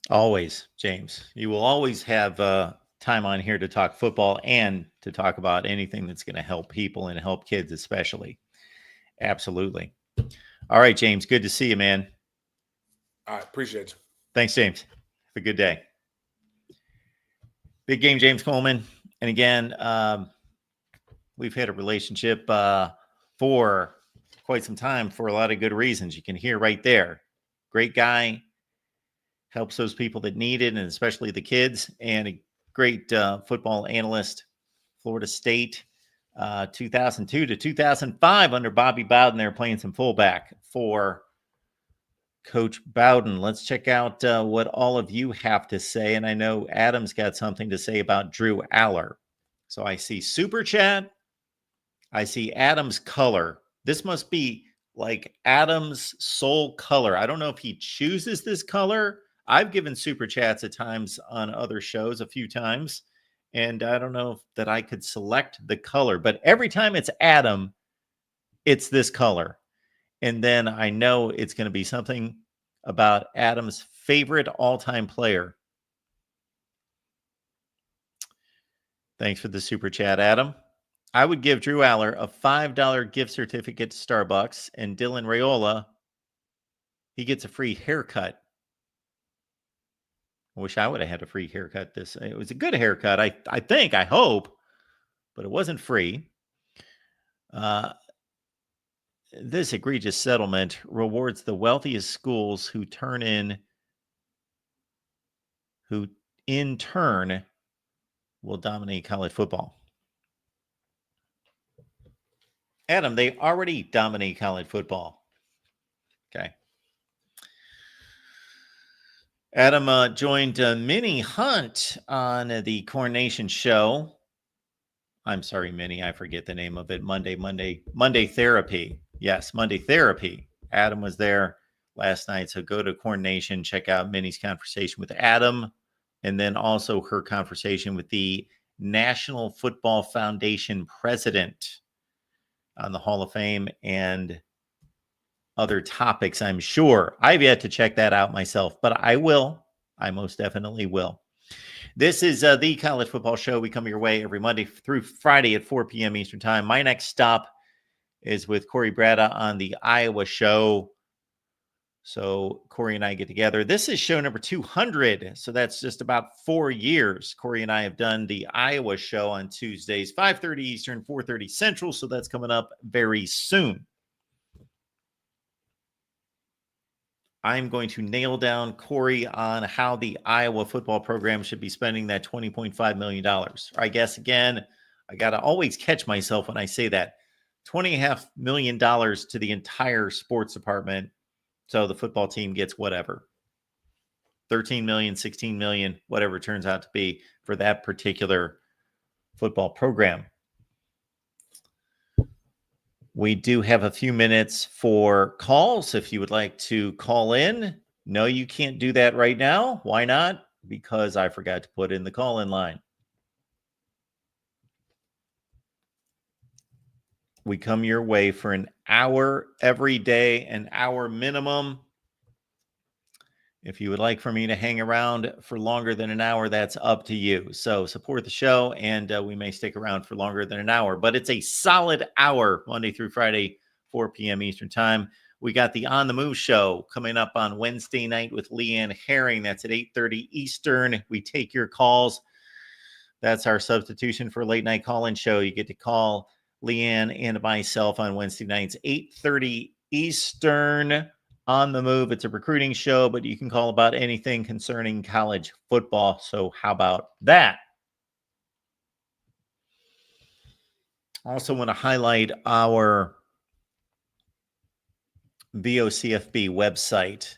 Always, James. You will always have time on here to talk football and to talk about anything that's going to help people and help kids, especially. Absolutely. All right, James. Good to see you, man. All right, appreciate you. Thanks, James. Have a good day. Big game, James Coleman. And again, we've had a relationship for quite some time for a lot of good reasons. You can hear right there. Great guy, helps those people that need it, and especially the kids, and a great football analyst. Florida State, 2002 to 2005 under Bobby Bowden. They're playing some fullback for Coach Bowden. Let's check out what all of you have to say. And I know Adam's got something to say about Drew Aller. So I see Super Chat. I see Adam's color. This must be like Adam's soul color. I don't know if he chooses this color. I've given Super Chats at times on other shows a few times, and I don't know that I could select the color. But every time it's Adam, it's this color. And then I know it's going to be something about Adam's favorite all-time player. Thanks for the Super Chat, Adam. I would give Drew Aller a $5 gift certificate to Starbucks, and Dylan Raiola, he gets a free haircut. I wish I would have had a free haircut. It was a good haircut, I think, I hope, but it wasn't free. This egregious settlement rewards the wealthiest schools who in turn will dominate college football. Adam, they already dominate college football. Okay. Adam joined Minnie Hunt on the Coronation Show. I'm sorry, Minnie, I forget the name of it. Monday Therapy. Yes, Monday Therapy. Adam was there last night. So go to Coronation, check out Minnie's conversation with Adam, and then also her conversation with the National Football Foundation president on the Hall of Fame and other topics, I'm sure. I've yet to check that out myself, but I will. I most definitely will. This is the College Football Show. We come your way every Monday through Friday at 4 p.m. Eastern Time. My next stop is with Corey Bratta on the Iowa Show. So Corey and I get together. This is show number 200. So that's just about 4 years. Corey and I have done the Iowa Show on Tuesdays, 5:30 Eastern, 4:30 Central. So that's coming up very soon. I'm going to nail down Corey on how the Iowa football program should be spending that $20.5 million. I guess, again, I got to always catch myself when I say that. $20.5 million to the entire sports department. So the football team gets whatever. 13 million, 16 million, whatever it turns out to be for that particular football program. We do have a few minutes for calls if you would like to call in. No, you can't do that right now. Why not? Because I forgot to put in the call-in line. We come your way for an hour every day, an hour minimum. If you would like for me to hang around for longer than an hour, that's up to you. So support the show, and we may stick around for longer than an hour. But it's a solid hour, Monday through Friday, 4 p.m. Eastern Time. We got the On the Move show coming up on Wednesday night with Leanne Herring. That's at 8:30 Eastern. We take your calls. That's our substitution for a late night call-in show. You get to call Leanne and myself on Wednesday nights, 8:30 Eastern. On the Move. It's a recruiting show, but you can call about anything concerning college football. So how about that? Also want to highlight our VOCFB website.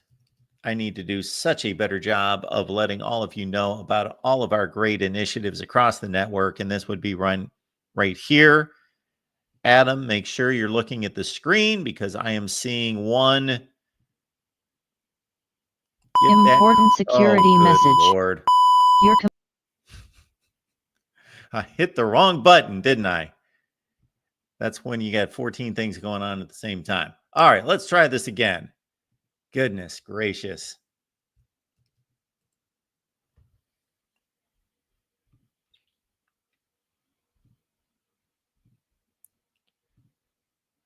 I need to do such a better job of letting all of you know about all of our great initiatives across the network, and this would be run right here. Adam, make sure you're looking at the screen because I am seeing one important security message. Lord. I hit the wrong button, didn't I? That's when you got 14 things going on at the same time. All right, let's try this again. Goodness gracious.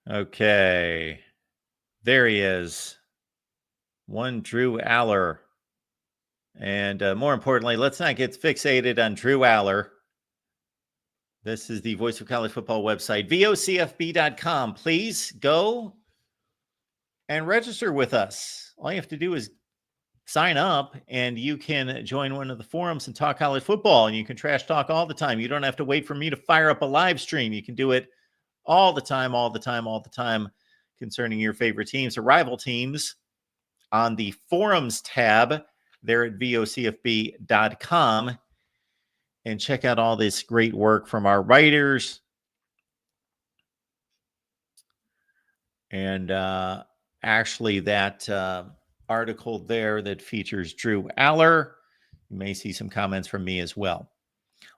Okay. There he is. One Drew Aller. And more importantly, let's not get fixated on Drew Aller. This is the Voice of College Football website, vocfb.com. Please go and register with us. All you have to do is sign up, and you can join one of the forums and talk college football, and you can trash talk all the time. You don't have to wait for me to fire up a live stream. You can do it all the time concerning your favorite teams or rival teams on the forums tab there at vocfb.com, and check out all this great work from our writers. And actually that article there that features Drew Aller, you may see some comments from me as well.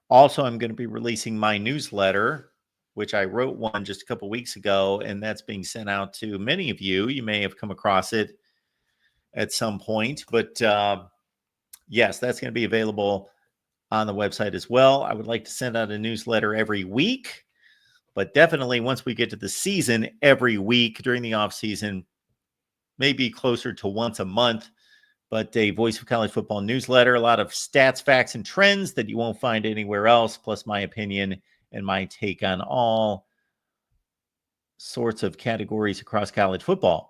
Also, I'm going to be releasing my newsletter, which I wrote one just a couple weeks ago, and that's being sent out to many of you. You may have come across it at some point, but yes, that's going to be available on the website as well. I would like to send out a newsletter every week, but definitely once we get to the season, every week during the off season, maybe closer to once a month, but a Voice of College Football newsletter, a lot of stats, facts, and trends that you won't find anywhere else, plus my opinion and my take on all sorts of categories across college football.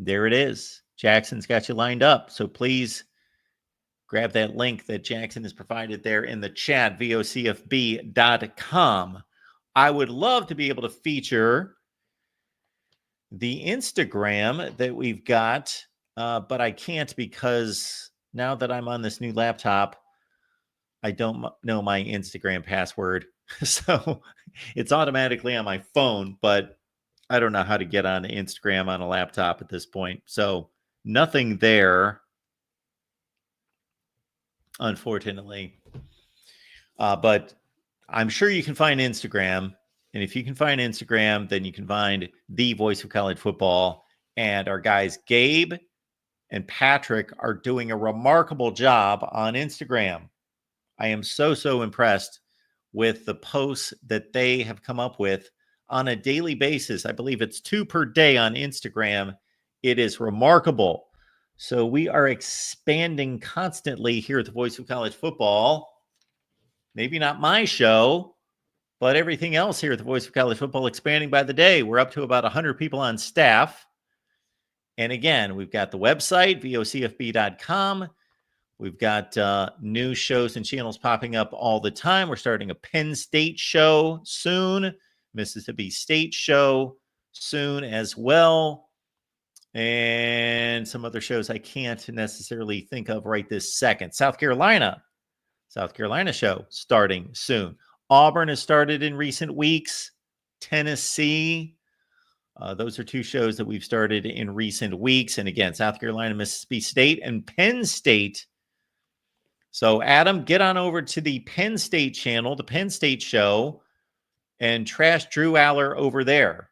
There it is. Jackson's got you lined up. So please grab that link that Jackson has provided there in the chat, vocfb.com. I would love to be able to feature the Instagram that we've got but I can't because now that I'm on this new laptop, I don't know my Instagram password. So it's automatically on my phone, but I don't know how to get on Instagram on a laptop at this point. So nothing there, unfortunately. But I'm sure you can find Instagram. And if you can find Instagram, then you can find the voice of college football. And our guys, Gabe and Patrick, are doing a remarkable job on Instagram. I am so impressed with the posts that they have come up with on a daily basis. I believe it's 2 per day on Instagram. It is remarkable. So we are expanding constantly here at the Voice of College Football. Maybe not my show, but everything else here at the Voice of College Football expanding by the day. We're up to about 100 people on staff. And again, we've got the website, vocfb.com. We've got new shows and channels popping up all the time. We're starting a Penn State show soon, Mississippi State show soon as well, and some other shows I can't necessarily think of right this second. South Carolina show starting soon. Auburn has started in recent weeks. Tennessee. Those are 2 shows that we've started in recent weeks. And again, South Carolina, Mississippi State, and Penn State. So, Adam, get on over to the Penn State channel, the Penn State show, and trash Drew Aller over there.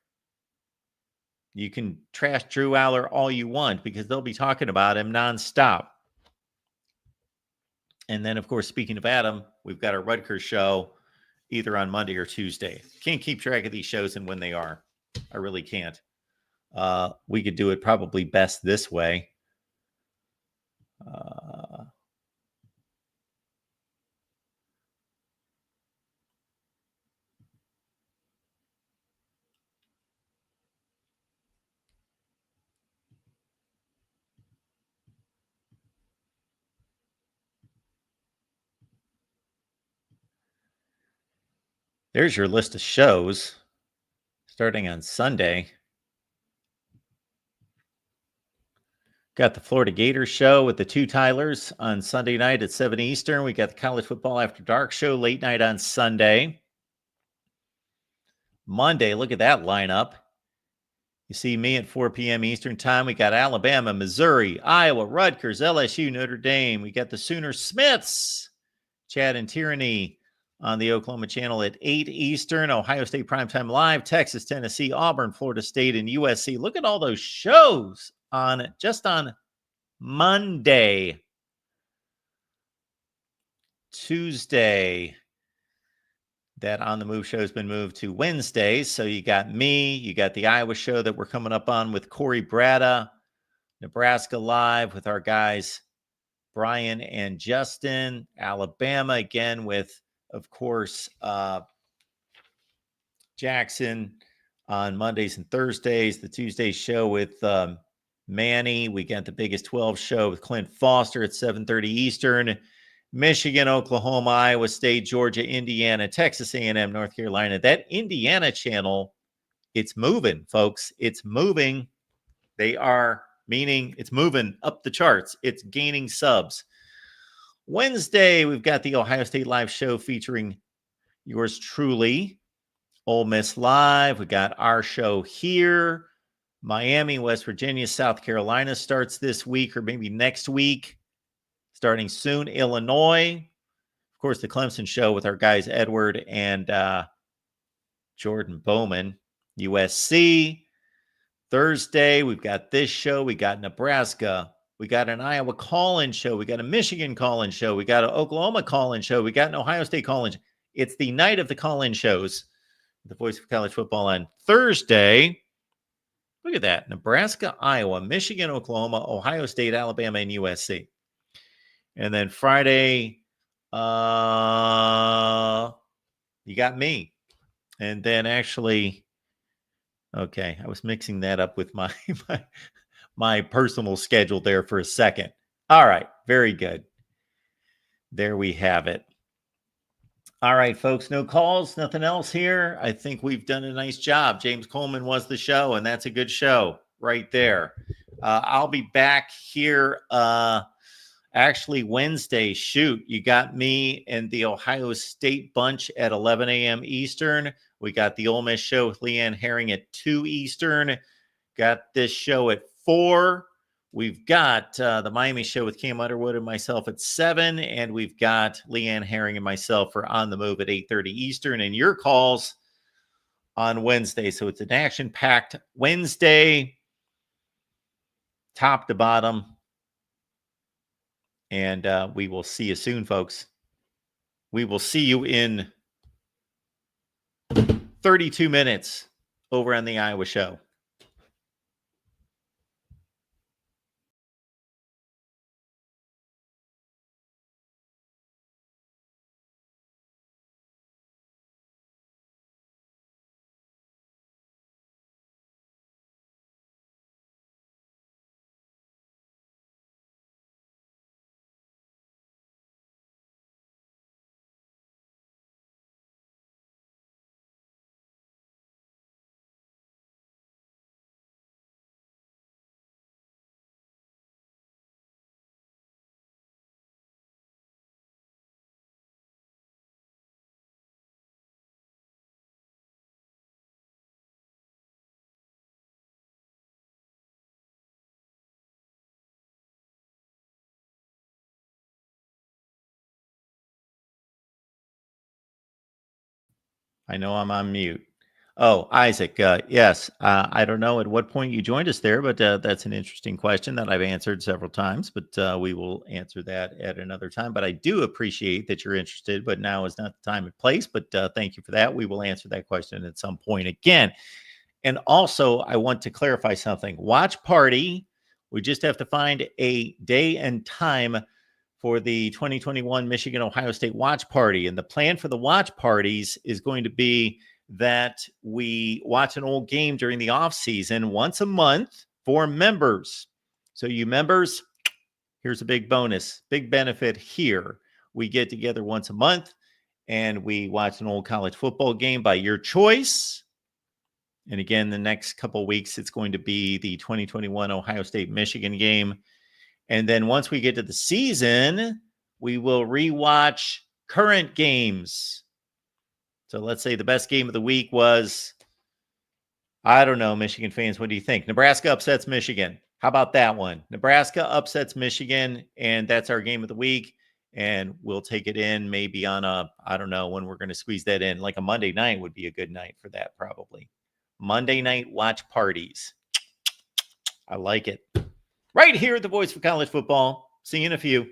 You can trash Drew Aller all you want because they'll be talking about him nonstop. And then, of course, speaking of Adam, we've got our Rutgers show either on Monday or Tuesday. Can't keep track of these shows and when they are. I really can't. We could do it probably best this way. There's your list of shows starting on Sunday. Got the Florida Gators show with the 2 Tylers on Sunday night at 7 Eastern. We got the College Football After Dark show late night on Sunday. Monday, look at that lineup. You see me at 4 p.m. Eastern time. We got Alabama, Missouri, Iowa, Rutgers, LSU, Notre Dame. We got the Sooner Smiths, Chad and Tyranny on the Oklahoma channel at 8 Eastern. Ohio State Primetime Live, Texas, Tennessee, Auburn, Florida State, and USC. Look at all those shows just on Monday. Tuesday, that On the Move show has been moved to Wednesdays. So you got me, you got the Iowa show that we're coming up on with Corey Brada, Nebraska Live with our guys Brian and Justin, Alabama again with, of course, Jackson on Mondays and Thursdays. The Tuesday show with Manny. We got the Biggest 12 show with Clint Foster at 7:30 Eastern. Michigan, Oklahoma, Iowa State, Georgia, Indiana, Texas A&M, North Carolina. That Indiana channel, it's moving, folks. It's moving. Meaning it's moving up the charts. It's gaining subs. Wednesday, we've got the Ohio State Live show featuring yours truly, Ole Miss Live. We got our show here. Miami, West Virginia, South Carolina starts this week or maybe next week. Starting soon, Illinois. Of course, the Clemson show with our guys Edward and Jordan Bowman. USC. Thursday, we've got this show. We got Nebraska. We got an Iowa call-in show. We got a Michigan call-in show. We got an Oklahoma call-in show. We got an Ohio State call-in. It's the night of the call-in shows. The Voice of College Football on Thursday. Look at that. Nebraska, Iowa, Michigan, Oklahoma, Ohio State, Alabama, and USC. And then Friday, you got me. And then actually, okay, I was mixing that up with my personal schedule there for a second. All right, very good. There we have it. All right, folks, no calls, nothing else here. I think we've done a nice job. James Coleman was the show, and that's a good show right there. I'll be back here actually Wednesday. Shoot, you got me and the Ohio State bunch at 11 a.m. Eastern. We got the Ole Miss show with Leanne Herring at 2 Eastern. Got this show at 4. We've got the Miami show with Cam Underwood and myself at 7. And we've got Leanne Herring and myself for On the Move at 8:30 Eastern. And your calls on Wednesday. So it's an action-packed Wednesday, top to bottom. And we will see you soon, folks. We will see you in 32 minutes over on the Iowa show. I know I'm on mute. Oh, Isaac, yes. I don't know at what point you joined us there, but that's an interesting question that I've answered several times, but we will answer that at another time. But I do appreciate that you're interested, but now is not the time and place. But thank you for that. We will answer that question at some point again. And also, I want to clarify something. Watch Party, we just have to find a day and time for the 2021 Michigan-Ohio State Watch Party. And the plan for the watch parties is going to be that we watch an old game during the off season once a month for members. So you members, here's a big bonus, big benefit here. We get together once a month and we watch an old college football game by your choice. And again, the next couple of weeks, it's going to be the 2021 Ohio State-Michigan game. And then once we get to the season, we will rewatch current games. So let's say the best game of the week was, I don't know, Michigan fans, what do you think? Nebraska upsets Michigan. How about that one? Nebraska upsets Michigan, and that's our game of the week. And we'll take it in maybe on I don't know when we're going to squeeze that in. Like a Monday night would be a good night for that, probably. Monday night watch parties. I like it. Right here at the Voice of College Football. See you in a few.